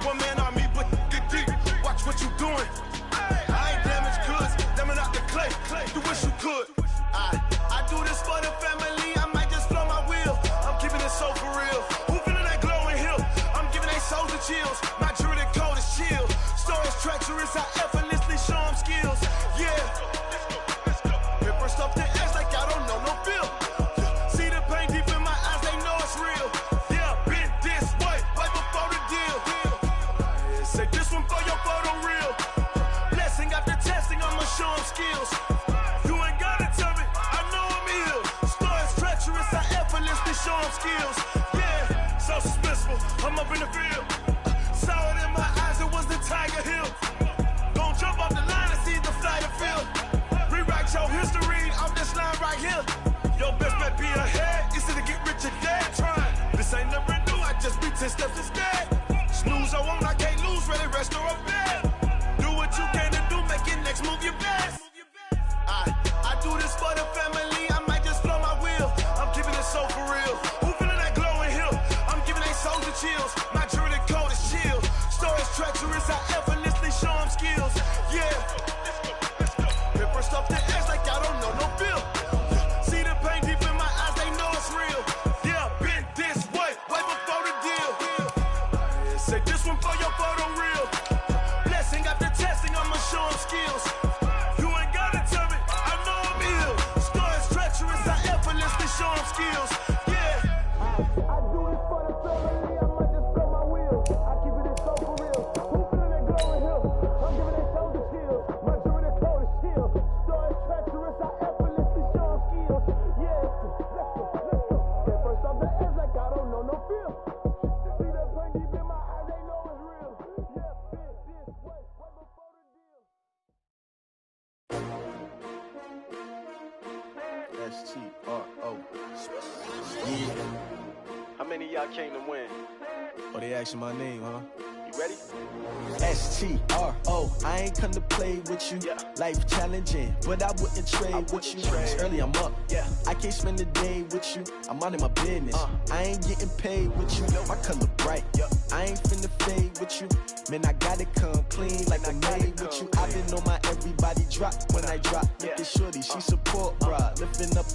One man army, but get deep. Watch what you doing. I ain't damaged goods, damn it out the clay. You wish you could. I do this for the family. I might just blow my wheel. I'm keeping it so for real. Who feeling that glowing hill? I'm giving they souls the chills. My jewelry cold is chill. Stories treacherous, I effortlessly show them skills. Yeah. Paper stuff the edge like I don't know no feel. See the pain deep in my eyes, they know it's real. Yeah, been this way, right before the deal. Say this one for your photo reel. Blessing after testing, I'ma show them skills. You ain't gotta tell me, I know I'm ill. Stories treacherous, I effortlessly show them skills. Yeah, so suspenseful, I'm up in the field. Saw it in my eyes, it was the Tiger Hill. Gon' jump off the line and see the flight of field. Rewrite your history off this line right here. Your best bet be ahead, easy to get rich or dead trying. This ain't never new, I just be 10 steps instead. Snooze I won't, I can't lose, ready, rest or a bed. Do what you can to do, make your next move your best. I do this for the family, I might just blow my wheel. I'm keeping it so for real. Who feeling that glowing hill? I'm giving they souls the chills. My jewelry cold is chill. Stories treacherous, I effortlessly show them skills. Yeah. Paper stuff the edge like I don't know no feel. See the pain deep in my eyes, they know it's real. Yeah, been this way, right before the deal. Say this one for your photo reel. Blessing after testing, I'ma show them skills. You ain't gotta tell me, I know I'm ill. Stories treacherous, I effortlessly show them skills. Yeah. I do this for the family, I might just blow my wheel. I keep it so for real. Who feeling that glowing hill? I'm giving they souls the chills. My jewelry cold is chill. Stories treacherous, I effortlessly show them skills. Yeah, let's go. Get first off the edge like I don't know no feel. See the pain deep in my eyes, they know it's real. Yeah, been this way, right before the deal. S-T-R-O. Yeah. How many of y'all came to win? Oh, they asking my name, huh? You ready? S-T-R-O. I ain't come to play with you. Yeah. Life challenging, but I wouldn't trade with you. trade. It's early, I'm up. Yeah. I can't spend a day with you. I'm out in my business. I ain't getting paid with you. My color bright. Yep. I ain't finna fade with you. Man, I gotta come clean like I made with you. I've been on my everybody drop when I drop. Look at shorty, she support ride. Lifting up,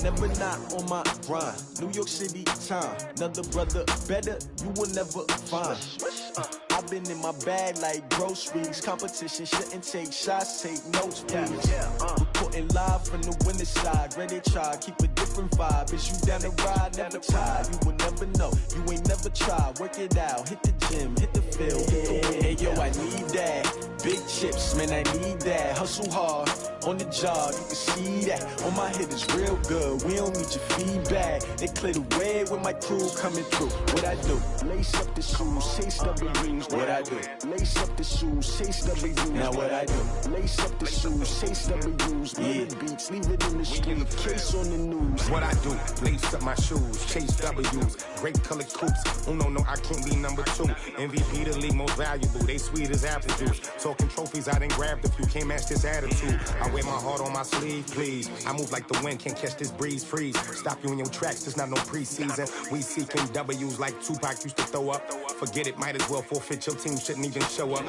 never not on my grind. New York City time, another brother better you will never find. I've been in my bag like groceries. Competition shouldn't take shots, take notes, please. Reporting live from the winter side. Ready to try, keep a different vibe. Is you down the ride, never tired. You will never know, you ain't never tried. Work it out, hit the gym, hit the field, hit the win. Hey yo, I need that. Big chips, man, I need that. Hustle hard, on the job, you can see that. On my head is real good, we don't need your feedback. They clear the way with my crew coming through. What I do? Lace up the shoes, chase W's. What I do? Lace up the shoes, chase W's. Now what I do? Lace up the shoes, chase W's. Yeah, beats, leave it in the street, case on the news. What I do? Lace up my shoes, chase W's. Great colored coops. Oh no, I can't be number 2. MVP the league most valuable. They sweet as apple juice. Talking trophies, I done grabbed a few. Can't match this attitude. I wear my heart on my sleeve, please. I move like the wind, can't catch this breeze. Freeze. Stop you in your tracks. There's not no preseason. We seeking W's like Tupac used to throw up. Forget it, might as well forfeit. Your team shouldn't even show up.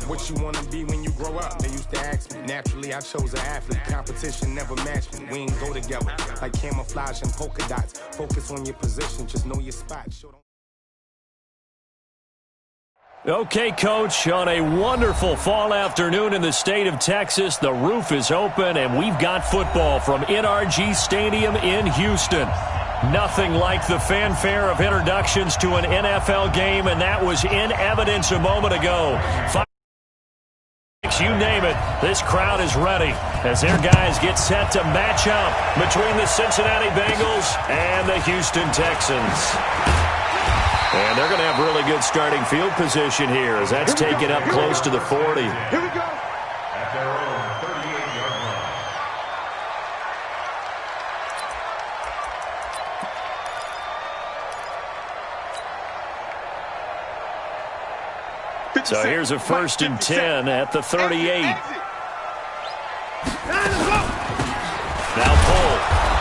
What you wanna be when you grow up? They used to ask me. Naturally, I chose an athlete. Competition never matched me. We ain't go together like camouflage and polka dots. Focus on your position, just know your spot. Okay, Coach, on a wonderful fall afternoon in the state of Texas, the roof is open, and we've got football from NRG Stadium in Houston. Nothing like the fanfare of introductions to an NFL game, and that was in evidence a moment ago. You name it, this crowd is ready as their guys get set to match up between the Cincinnati Bengals and the Houston Texans. And they're going to have really good starting field position here as that's taken up close to the 40. Here we go. At their own 38-yard line. So here's a 1st and 10 at the 38. Now pull.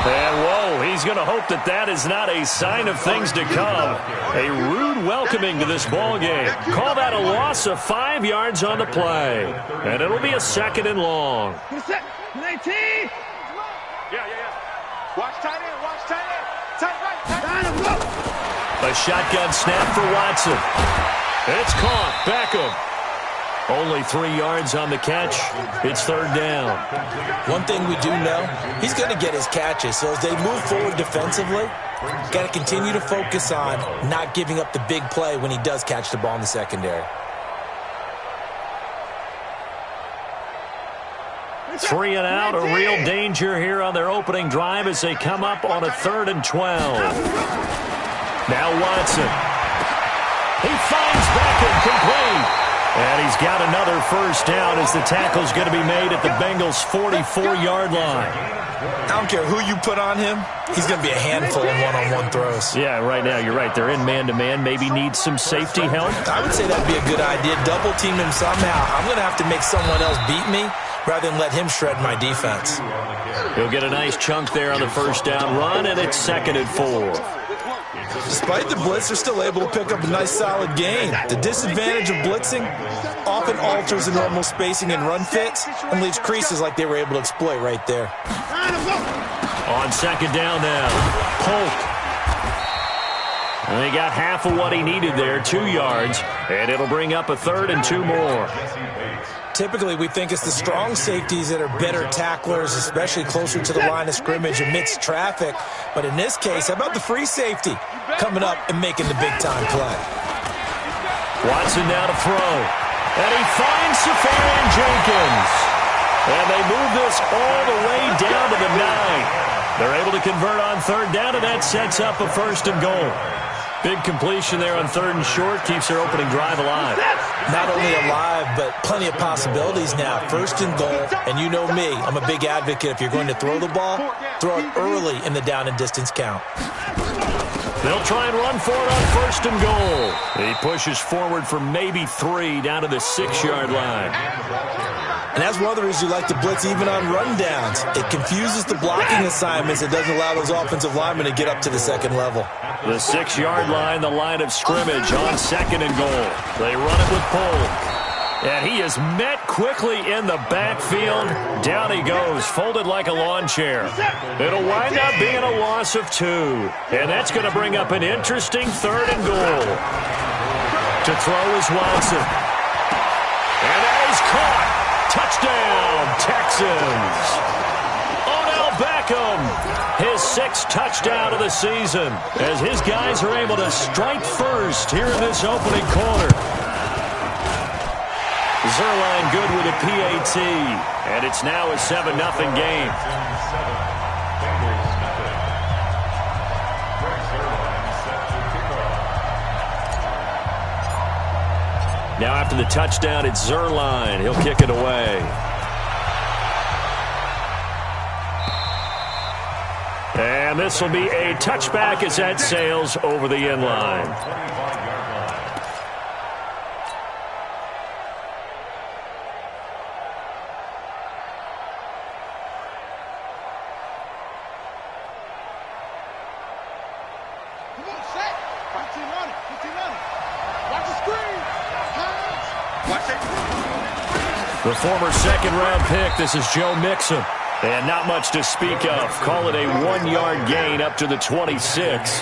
And whoa, he he's going to hope that that is not a sign of things to come. A rude welcoming to this ball game. Call that a loss of 5 yards on the play. And it'll be a 2nd and long. 19. Watch tight end. Watch tight end. Tight right. A shotgun snap for Watson. It's caught. Beckham. Only 3 yards on the catch. It's 3rd down. One thing we do know, he's going to get his catches. So as they move forward defensively, got to continue to focus on not giving up the big play when he does catch the ball in the secondary. 3 and out, a real danger here on their opening drive as they come up on a 3rd and 12. Now Watson. He finds Beckham complete. And he's got another 1st down as the tackle's going to be made at the Bengals' 44-yard line. I don't care who you put on him. He's going to be a handful in one-on-one throws. Yeah, right now, you're right. They're in man-to-man. Maybe need some safety help. I would say that'd be a good idea. Double team him somehow. I'm going to have to make someone else beat me rather than let him shred my defense. He'll get a nice chunk there on the 1st down run, and it's 2nd and 4. Despite the blitz, they're still able to pick up a nice solid gain. The disadvantage of blitzing often alters the normal spacing and run fits and leaves creases like they were able to exploit right there. On 2nd down now, Polk. And they got half of what he needed there, 2 yards, and it'll bring up a 3rd and 2 more. Typically, we think it's the strong safeties that are better tacklers, especially closer to the line of scrimmage amidst traffic. But in this case, how about the free safety coming up and making the big-time play? Watson now to throw. And he finds Safarian Jenkins. And they move this all the way down to the 9. They're able to convert on 3rd down, and that sets up a 1st and goal. Big completion there on 3rd and short. Keeps their opening drive alive. Not only alive, but plenty of possibilities now. 1st and goal, and you know me, I'm a big advocate. If you're going to throw the ball, throw it early in the down and distance count. They'll try and run for it on 1st and goal. He pushes forward for maybe 3 down to the 6-yard line. And that's one of the reasons you like to blitz even on rundowns. It confuses the blocking assignments. It doesn't allow those offensive linemen to get up to the 2nd level. The 6-yard line, the line of scrimmage on 2nd and goal. They run it with Polk. And he is met quickly in the backfield. Down he goes, folded like a lawn chair. It'll wind up being a loss of 2. And that's going to bring up an interesting 3rd and goal. To throw is Watson. And that is caught. Touchdown, Texans. Odell Beckham, his 6th touchdown of the season, as his guys are able to strike first here in this opening quarter. Zerline good with a PAT, and it's now a 7-0 game. Now after the touchdown, it's Zerline. He'll kick it away. And this will be a touchback as that sails over the end line. The former 2nd-round pick, this is Joe Mixon. And not much to speak of. Call it a 1-yard gain up to the 26.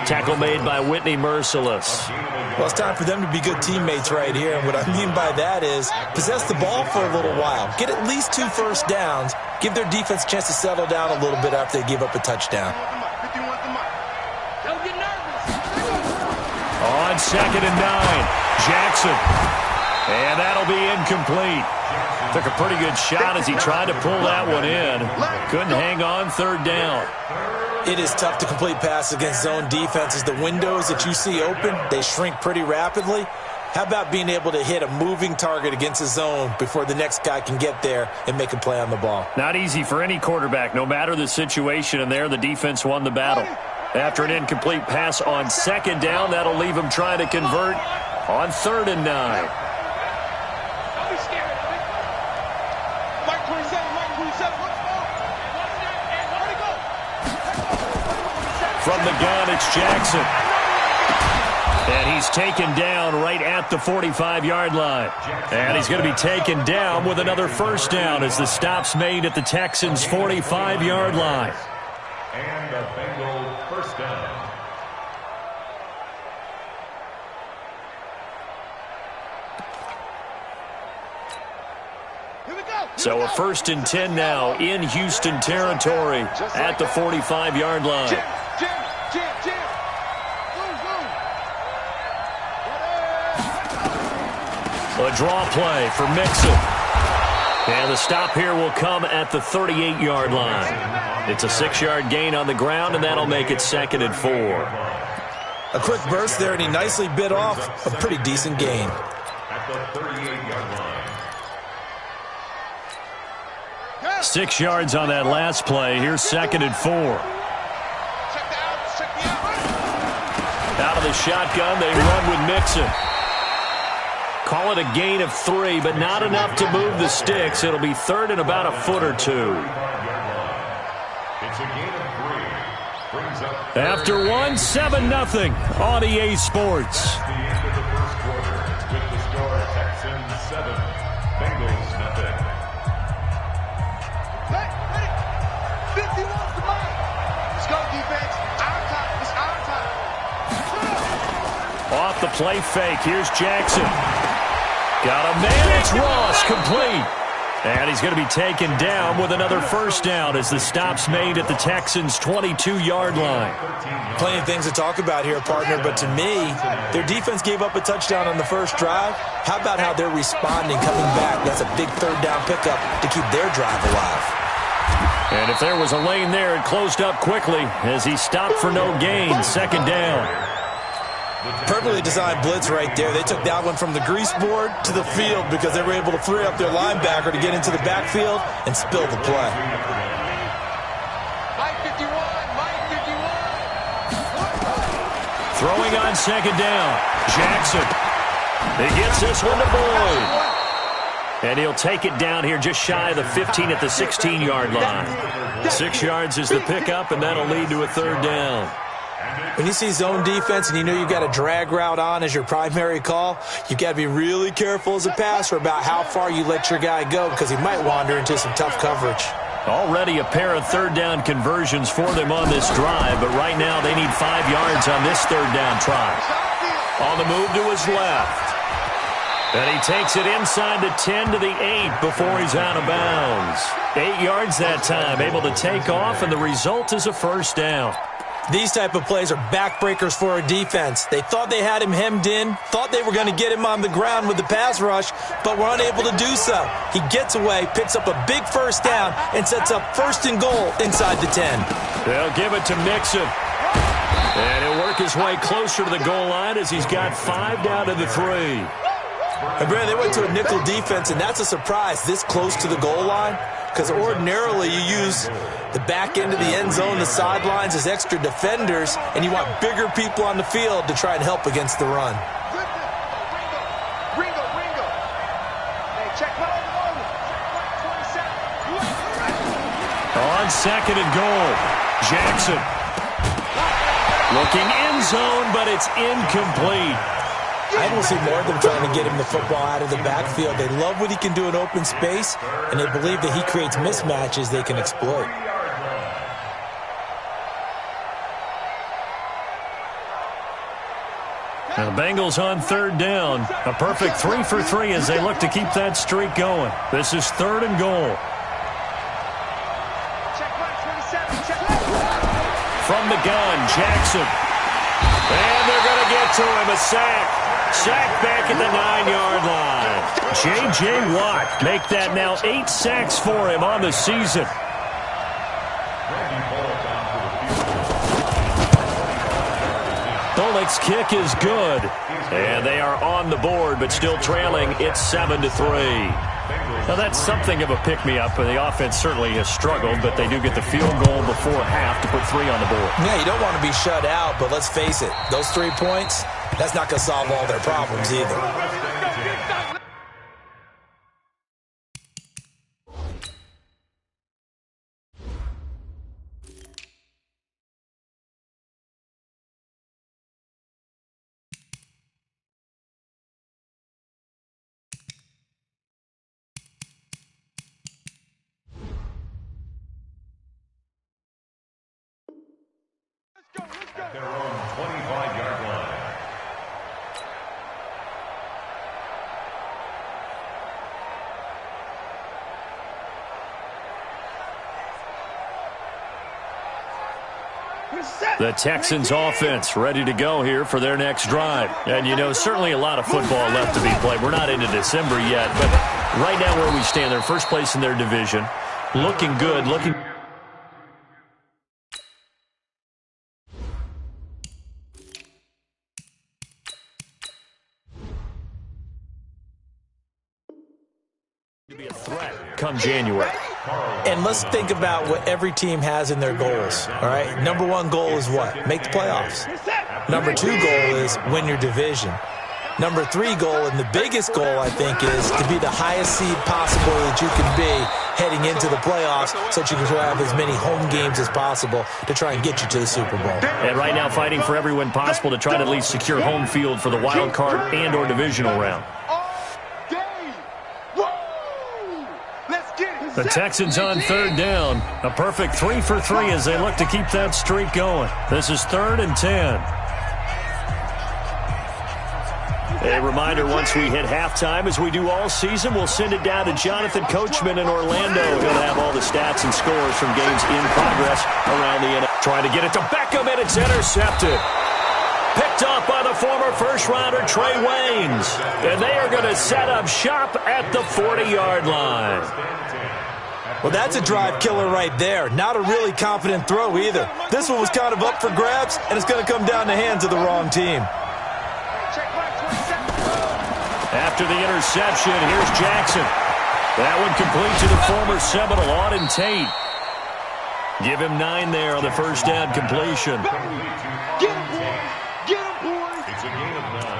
Tackle made by Whitney Merciless. Well, it's time for them to be good teammates right here. And what I mean by that is possess the ball for a little while. Get at least 2 first downs. Give their defense a chance to settle down a little bit after they give up a touchdown. On 2nd and 9, Jackson. And that'll be incomplete. Took a pretty good shot as he tried to pull that one in. Couldn't hang on 3rd down. It is tough to complete passes against zone defenses. The windows that you see open, they shrink pretty rapidly. How about being able to hit a moving target against a zone before the next guy can get there and make a play on the ball? Not easy for any quarterback, no matter the situation, and there the defense won the battle. After an incomplete pass on 2nd down, that'll leave him trying to convert on 3rd and 9. From the gun, it's Jackson. And he's taken down right at the 45-yard line. And he's going to be taken down with another first down as the stop's made at the Texans' 45-yard line. And a Bengal first down. So a 1st and 10 now in Houston territory at the 45-yard line. A draw play for Mixon. And the stop here will come at the 38-yard line. It's a 6-yard gain on the ground, and that'll make it 2nd and 4. A quick burst there, and he nicely bit off a pretty decent gain. At the 38-yard line. 6 yards on that last play. Here's 2nd and 4. Out of the shotgun, they run with Mixon. Call it a gain of 3, but not enough to move the sticks. It'll be 3rd and about a foot or 2. It's a gain of 3. Brings up After 1, 7-0 on EA Sports. the end of the first quarter with the score Texans 7, Bengals nothing. Hey, ready? 51 to mine. Let's go, defense. Our time. It's our time. Off the play fake, here's Jackson. Got a man, it's Ross, complete. And he's going to be taken down with another first down as the stop's made at the Texans' 22-yard line. Plenty of things to talk about here, partner, but to me, their defense gave up a touchdown on the first drive. How about how they're responding, coming back? That's a big 3rd down pickup to keep their drive alive. And if there was a lane there, it closed up quickly as he stopped for no gain. 2nd down. Perfectly designed blitz right there. They took that one from the grease board to the field because they were able to free up their linebacker to get into the backfield and spill the play. Mike 51. Mike 51. Throwing on 2nd down. Jackson. He gets this one to Boyd. And he'll take it down here just shy of the 15 at the 16-yard line. 6 yards is the pickup, and that'll lead to a 3rd down. When you see zone defense and you know you've got a drag route on as your primary call, you've got to be really careful as a passer about how far you let your guy go because he might wander into some tough coverage. Already a pair of 3rd down conversions for them on this drive, but right now they need 5 yards on this 3rd down try. On the move to his left. And he takes it inside the 10 to the 8 before he's out of bounds. 8 yards that time, able to take off, and the result is a first down. These type of plays are backbreakers for a defense. They thought they had him hemmed in, thought they were going to get him on the ground with the pass rush, but were unable to do so. He gets away, picks up a big first down, and sets up 1st and goal inside the 10. They'll give it to Mixon. And he'll work his way closer to the goal line as he's got 5 down to the 3. And Brandon, they went to a nickel defense, and that's a surprise this close to the goal line because ordinarily you use the back end of the end zone, the sidelines as extra defenders, and you want bigger people on the field to try and help against the run. Ringo. Hey, check my over. Check my 27. On 2nd and goal, Jackson. Looking end zone, but it's incomplete. I don't see more of them trying to get him the football out of the backfield. They love what he can do in open space, and they believe that he creates mismatches they can exploit. The Bengals on 3rd down. A perfect 3 for 3 as they look to keep that streak going. This is 3rd and goal. Check my 27. Check. From the gun, Jackson. And they're going to get to him, a sack. Sack back at the 9-yard line. J.J. Watt make that now 8 sacks for him on the season. Bullock's kick is good. And they are on the board, but still trailing. It's 7-3. Now, that's something of a pick-me-up. The offense certainly has struggled, but they do get the field goal before half to put 3 on the board. Yeah, you don't want to be shut out, but let's face it, those 3 points, that's not going to solve all their problems either. The Texans offense ready to go here for their next drive. And, you know, certainly a lot of football left to be played. We're not into December yet, but right now where we stand, they're first place in their division. Looking good, looking... to be a threat come January. And let's think about what every team has in their goals, all right? Number one goal is what? Make the playoffs. Number two goal is win your division. Number three goal, and the biggest goal, I think, is to be the highest seed possible that you can be heading into the playoffs so that you can have as many home games as possible to try and get you to the Super Bowl. And right now fighting for every win possible to try to at least secure home field for the wild card and or divisional round. The Texans on third down. A perfect 3 for 3 as they look to keep that streak going. This is 3rd and 10. A reminder, once we hit halftime, as we do all season, we'll send it down to Jonathan Coachman in Orlando. He'll have all the stats and scores from games in progress around the NFL. Trying to get it to Beckham, and it's intercepted. Picked off by the former first-rounder Trey Waynes. And they are going to set up shop at the 40-yard line. Well, that's a drive killer right there. Not a really confident throw either. This one was kind of up for grabs, and it's going to come down the hands of the wrong team. After the interception, here's Jackson. That one complete to the former Seminole, Auden Tate. Give him 9 there on the first down completion. Get him, boys! Get him, boys! It's a gain of 9.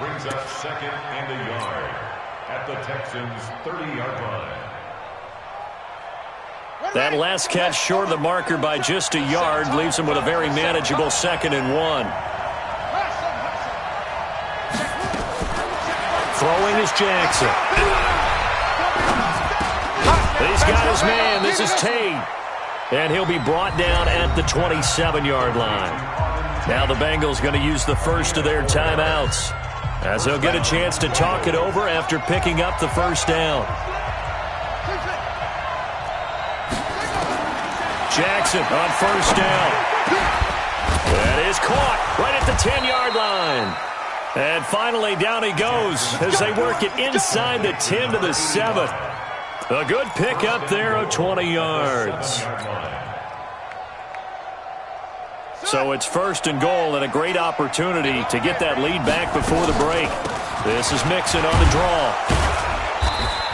Brings up 2nd and a yard at the Texans' 30-yard line. That last catch short of the marker by just a yard leaves him with a very manageable 2nd and 1. Throwing is Jackson. He's got his man. This is Tate. And he'll be brought down at the 27-yard line. Now the Bengals going to use the first of their timeouts, as they'll get a chance to talk it over after picking up the first down. Jackson on first down. That is caught right at the 10-yard line. And finally, down he goes as they work it inside the 10 to the 7. A good pickup there of 20 yards. So it's 1st and goal and a great opportunity to get that lead back before the break. This is Mixon on the draw.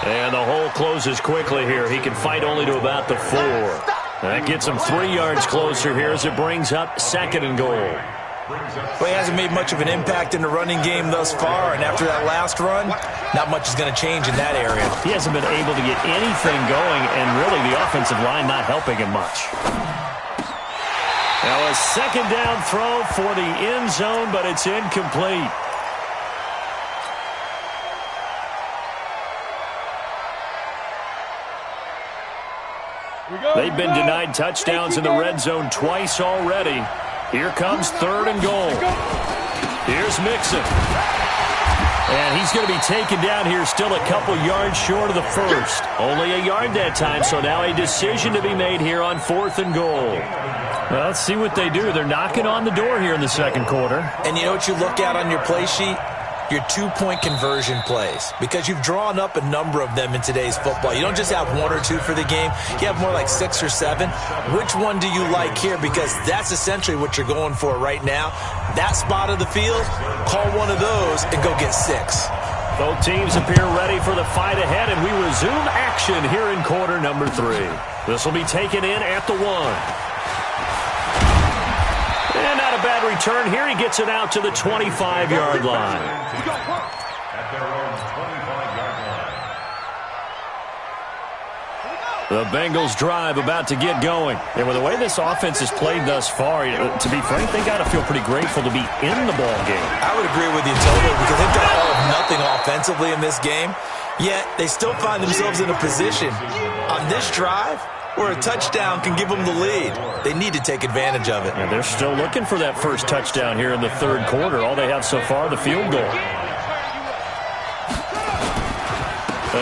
And the hole closes quickly here. He can fight only to about the 4. That gets him 3 yards closer here as it brings up 2nd and goal. Well, he hasn't made much of an impact in the running game thus far, and after that last run, not much is going to change in that area. He hasn't been able to get anything going, and really the offensive line not helping him much. Now a 2nd down throw for the end zone, but it's incomplete. They've been denied touchdowns in the red zone twice already. Here comes 3rd and goal. Here's Mixon. And he's going to be taken down here still a couple yards short of the first. Only a yard that time, so now a decision to be made here on 4th and goal. Well, let's see what they do. They're knocking on the door here in the 2nd quarter. And you know what you look at on your play sheet? Your 2-point conversion plays, because you've drawn up a number of them in today's football. You don't just have 1 or 2 for the game. You have more like 6 or 7. Which one do you like here? Because that's essentially what you're going for right now. That spot of the field, call one of those and go get 6. Both teams appear ready for the fight ahead, and we resume action here in quarter number 3. This will be taken in at the 1. And not a bad return here. He gets it out to the 25-yard line. At their own 25-yard line. The Bengals drive about to get going. And with the way this offense has played thus far, to be frank, they got to feel pretty grateful to be in the ball game. I would agree with you totally, because they've done all of nothing offensively in this game, yet they still find themselves in a position on this drive where a touchdown can give them the lead. They need to take advantage of it. And they're still looking for that first touchdown here in the 3rd quarter. All they have so far, the field goal.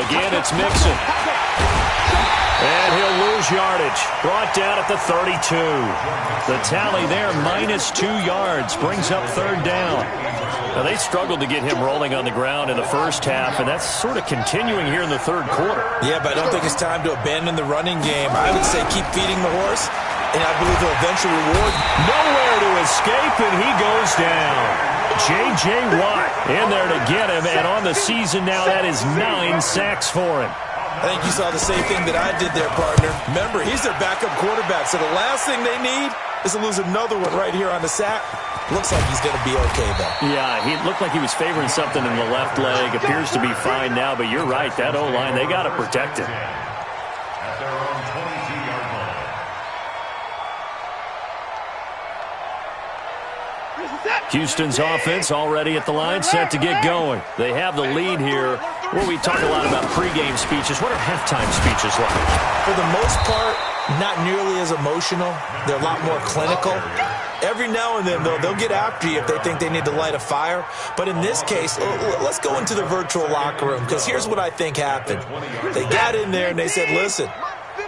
Again, it's Mixon. And he'll lose yardage. Brought down at the 32. The tally there, -2 yards, brings up third down. Now, they struggled to get him rolling on the ground in the first half, and that's sort of continuing here in the third quarter. Yeah, but I don't think it's time to abandon the running game. I would say keep feeding the horse, and I believe he'll eventually reward. Nowhere to escape, and he goes down. J.J. Watt in there to get him, and on the season now, that is 9 sacks for him. I think you saw the same thing that I did there, partner. Remember, he's their backup quarterback, so the last thing they need is to lose another one right here on the sack. Looks like he's going to be okay, though. Yeah, he looked like he was favoring something in the left leg. Appears to be fine now, but you're right. That O-line, they got to protect him. At their own 22-yard line. Houston's offense already at the line, set to get going. They have the lead here. Well, we talk a lot about pregame speeches. What are halftime speeches like? For the most part, not nearly as emotional. They're a lot more clinical. Every now and then, though, they'll get after you if they think they need to light a fire. But in this case, let's go into the virtual locker room, because here's what I think happened. They got in there and they said, listen,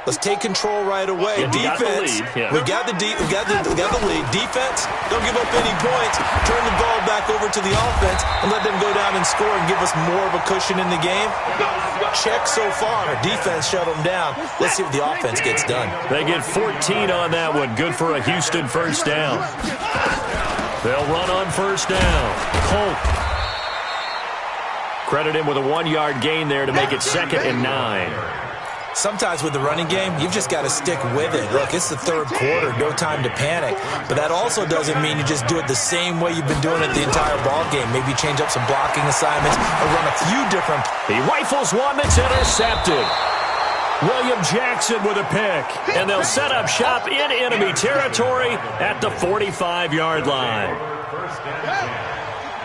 let's take control right away. Defense, we got the lead. Defense, don't give up any points. Turn the ball back over to the offense and let them go down and score and give us more of a cushion in the game. Check so far. Defense shut them down. Let's see what the offense gets done. They get 14 on that one. Good for a Houston first down. They'll run on first down. Holt. Credit him with a 1-yard gain there to make it 2nd and 9. Sometimes with the running game, you've just got to stick with it. Look, it's the third quarter, no time to panic. But that also doesn't mean you just do it the same way you've been doing it the entire ball game. Maybe change up some blocking assignments or run a few different. He rifles one that's intercepted. William Jackson with a pick. And they'll set up shop in enemy territory at the 45-yard line. First and 10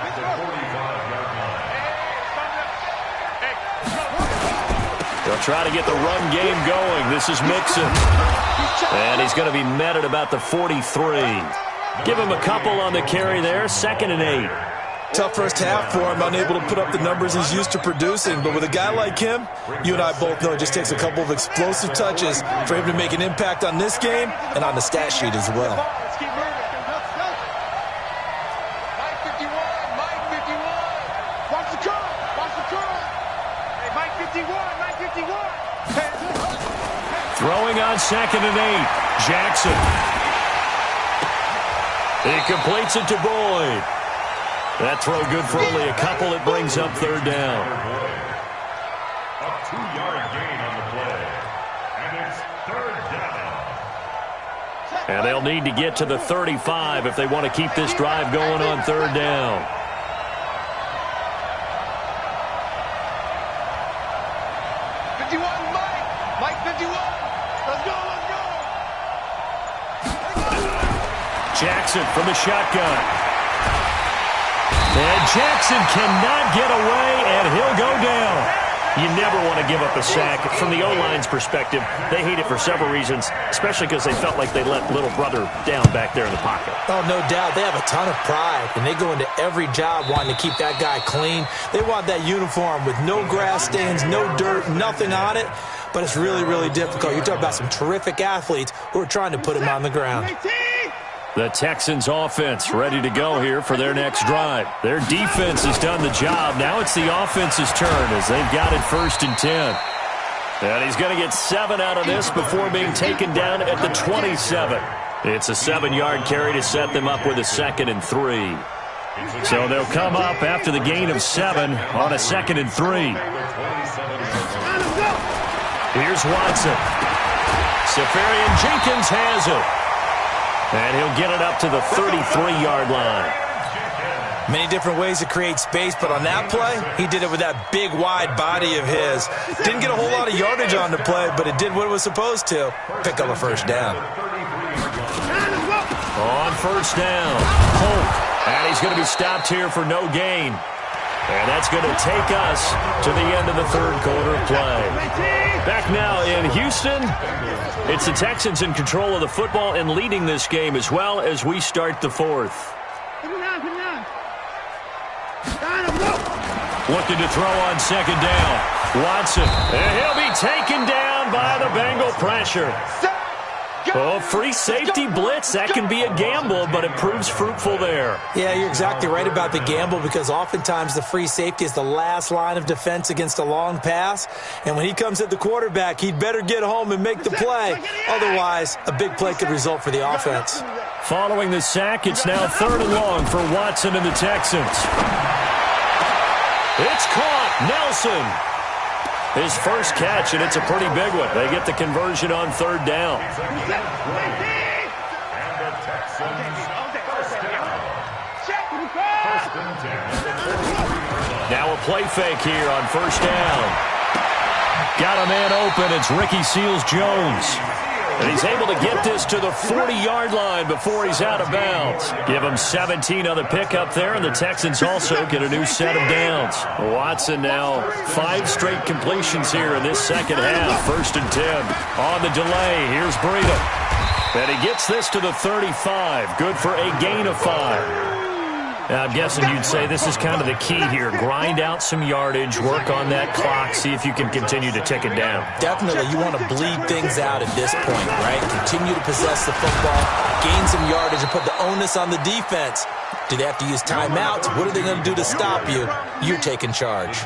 at the 45-yard line. They'll try to get the run game going. This is Mixon. And he's going to be met at about the 43. Give him a couple on the carry there. 2nd and 8. Tough first half for him, unable to put up the numbers he's used to producing. But with a guy like him, you and I both know it just takes a couple of explosive touches for him to make an impact on this game and on the stat sheet as well. Throwing on 2nd and 8. Jackson. He completes it to Boyd. That throw good for only a couple. It brings up third down. A 2-yard gain on the play. And it's third down. And they'll need to get to the 35 if they want to keep this drive going on third down. Jackson from the shotgun. And Jackson cannot get away, and he'll go down. You never want to give up a sack. From the O-line's perspective, they hate it for several reasons, especially because they felt like they let little brother down back there in the pocket. Oh, no doubt. They have a ton of pride, and they go into every job wanting to keep that guy clean. They want that uniform with no grass stains, no dirt, nothing on it. But it's really, really difficult. You're talking about some terrific athletes who are trying to put him on the ground. The Texans offense ready to go here for their next drive. Their defense has done the job. Now it's the offense's turn as they've got it 1st and 10. And he's going to get 7 out of this before being taken down at the 27. It's a 7-yard carry to set them up with a 2nd and 3. So they'll come up after the gain of 7 on a 2nd and 3. Here's Watson. Safarian Jenkins has it. And he'll get it up to the 33-yard line. Many different ways to create space, but on that play, he did it with that big, wide body of his. Didn't get a whole lot of yardage on the play, but it did what it was supposed to. Pick up a first down. On first down, Holt. And he's going to be stopped here for no gain. And that's going to take us to the end of the third quarter of play. Back now in Houston, it's the Texans in control of the football and leading this game as well as we start the fourth. Looking to throw on second down. Watson. And he'll be taken down by the Bengal pressure. Oh, free safety blitz, that can be a gamble, but it proves fruitful there. Yeah, you're exactly right about the gamble because oftentimes the free safety is the last line of defense against a long pass. And when he comes at the quarterback, he'd better get home and make the play. Otherwise, a big play could result for the offense. Following the sack, it's now 3rd and long for Watson and the Texans. It's caught. Nelson. His first catch, and it's a pretty big one. They get the conversion on 3rd down. And the Texans first down. First and 10. Now a play fake here on 1st down. Got a man open. It's Ricky Seals-Jones. And he's able to get this to the 40-yard line before he's out of bounds. Give him 17 on the pickup there, and the Texans also get a new set of downs. Watson now 5 straight completions here in this second half. 1st and 10. On the delay, here's Breida. And he gets this to the 35. Good for a gain of 5. Now, I'm guessing you'd say this is kind of the key here. Grind out some yardage, work on that clock, see if you can continue to tick it down. Definitely, you want to bleed things out at this point, right? Continue to possess the football, gain some yardage, and put the onus on the defense. Do they have to use timeouts? What are they going to do to stop you? You're taking charge.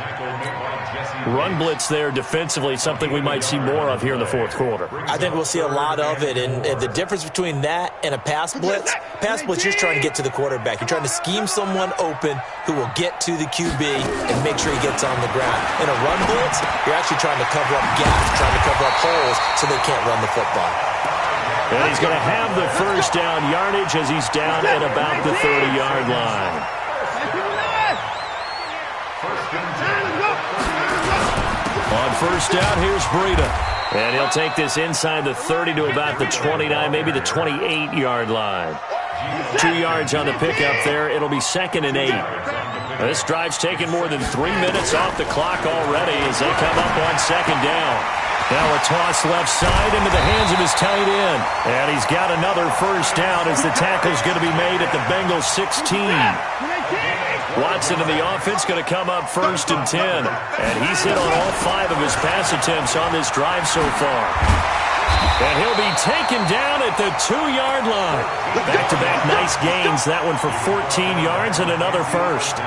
Run blitz there defensively, something we might see more of here in the 4th quarter. I think we'll see a lot of it, and the difference between that and a pass blitz, you're trying to get to the quarterback. You're trying to scheme someone open who will get to the QB and make sure he gets on the ground. In a run blitz, you're actually trying to cover up gaps, trying to cover up holes so they can't run the football. And he's going to have the 1st down yardage as he's down at about the 30-yard line. On 1st down, here's Breida. And he'll take this inside the 30 to about the 29, maybe the 28-yard line. 2 yards on the pickup there. It'll be 2nd and 8. This drive's taken more than 3 minutes off the clock already as they come up on 2nd down. Now a toss left side into the hands of his tight end. And he's got another 1st down as the tackle's going to be made at the Bengals 16. Watson in the offense going to come up 1st and 10. And he's hit on all 5 of his pass attempts on this drive so far. And he'll be taken down at the 2-yard line. Back-to-back nice gains. That one for 14 yards and another 1st.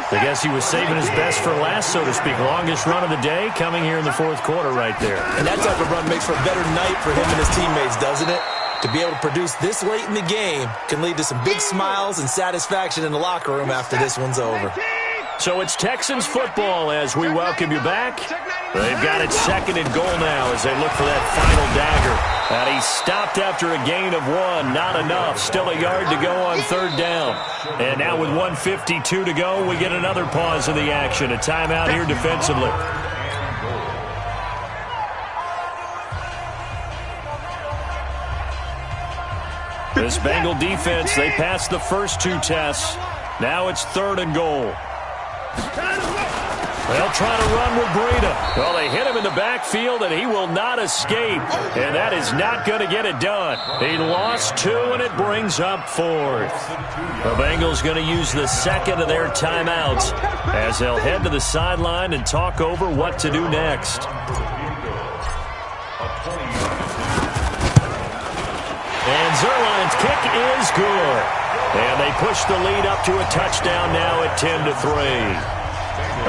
I guess he was saving his best for last, so to speak. Longest run of the day coming here in the 4th quarter right there. And that type of run makes for a better night for him and his teammates, doesn't it? To be able to produce this late in the game can lead to some big smiles and satisfaction in the locker room after this one's over. So it's Texans football as we welcome you back. They've got it 2nd and goal now as they look for that final dagger. And he stopped after a gain of 1. Not enough. Still a yard to go on 3rd down. And now with 1:52 to go, we get another pause in the action. A timeout here defensively. This Bengal defense, they passed the first 2 tests. Now it's 3rd and goal. They'll try to run with Breida. Well, they hit him in the backfield, and he will not escape. And that is not going to get it done. He lost 2, and it brings up 4th. The Bengals going to use the 2nd of their timeouts as they'll head to the sideline and talk over what to do next. And Zerline's kick is good. And they push the lead up to a touchdown now at 10-3.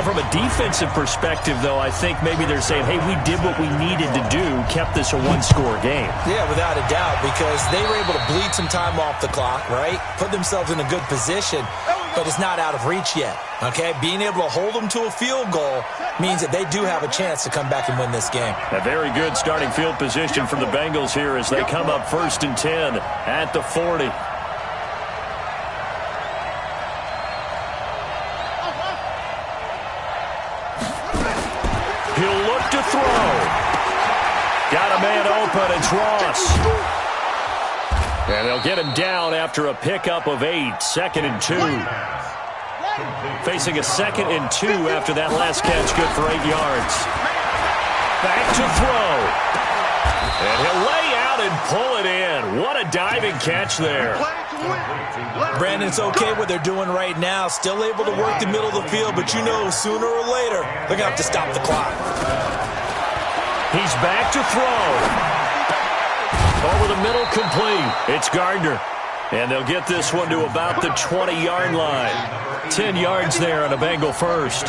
From a defensive perspective, though, I think maybe they're saying, hey, we did what we needed to do, kept this a 1-score game. Yeah, without a doubt, because they were able to bleed some time off the clock, right? Put themselves in a good position, but it's not out of reach yet, okay? Being able to hold them to a field goal means that they do have a chance to come back and win this game. A very good starting field position for the Bengals here as they come up 1st and 10 at the 40. He'll look to throw. Got a man open. It's Ross. And they'll get him down after a pickup of 8. 2nd and 2. Facing a 2nd and 2 after that last catch. Good for 8 yards. Back to throw. And he'll lay out and pull it in. What a diving catch there. Brandon, it's okay what they're doing right now. Still able to work the middle of the field, but you know sooner or later they're going to have to stop the clock. He's back to throw. Over the middle, complete. It's Gardner. And they'll get this one to about the 20-yard line. 10 yards there on a Bengal first.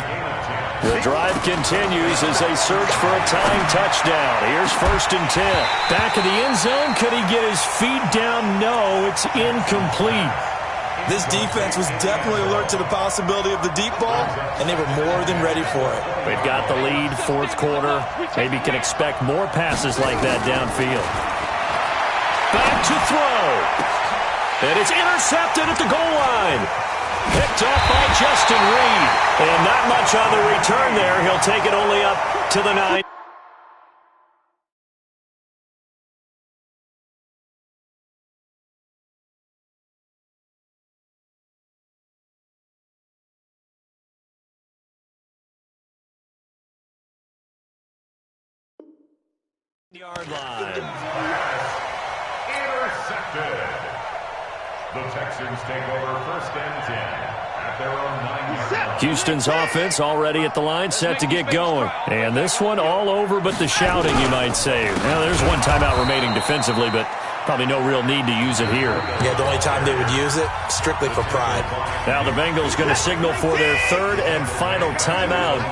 The drive continues as they search for a tying touchdown. Here's 1st and 10. Back in the end zone. Could he get his feet down? No, it's incomplete. This defense was definitely alert to the possibility of the deep ball, and they were more than ready for it. They've got the lead, 4th quarter. Maybe can expect more passes like that downfield. Back to throw. And it's intercepted at the goal line. Picked up by Justin Reed. And not much on the return there. He'll take it only up to the 9. Yard line. Intercepted. The Texans take over 1st and 10 at their own 9-yard line. Houston's offense already at the line, set to get going. And this one all over but the shouting, you might say. Now, there's one timeout remaining defensively, but probably no real need to use it here. Yeah, the only time they would use it, strictly for pride. Now the Bengals going to signal for their 3rd and final timeout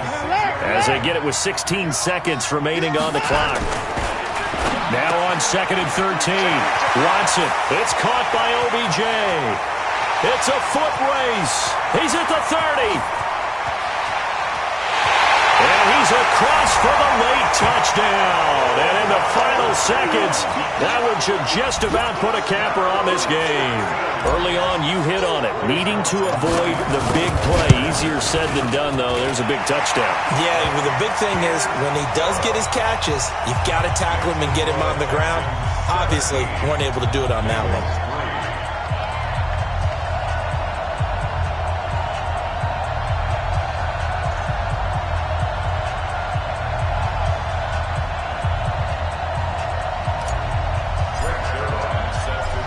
as they get it with 16 seconds remaining on the clock. Now on 2nd and 13. Watson. It's caught by OBJ. It's a foot race. He's at the 30. And he's across for the late touchdown. And in the final seconds, that one should just about put a capper on this game. Early on, you hit on it. Needing to avoid the big play. Easier said than done, though. There's a big touchdown. Yeah, well, the big thing is when he does get his catches, you've got to tackle him and get him on the ground. Obviously, weren't able to do it on that one.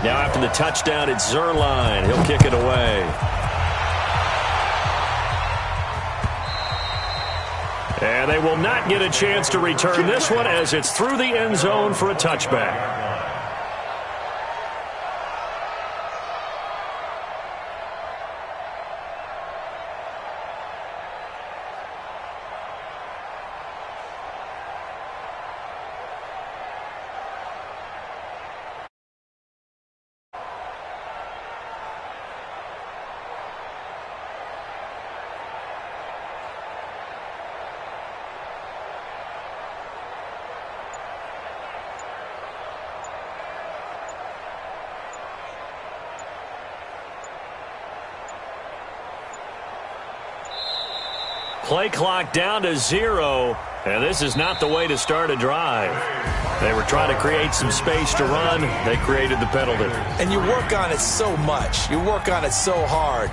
Now after the touchdown, it's Zerline. He'll kick it away. And they will not get a chance to return this one as it's through the end zone for a touchback. Play clock down to 0, and this is not the way to start a drive. They were trying to create some space to run. They created the penalty. And you work on it so much. You work on it so hard.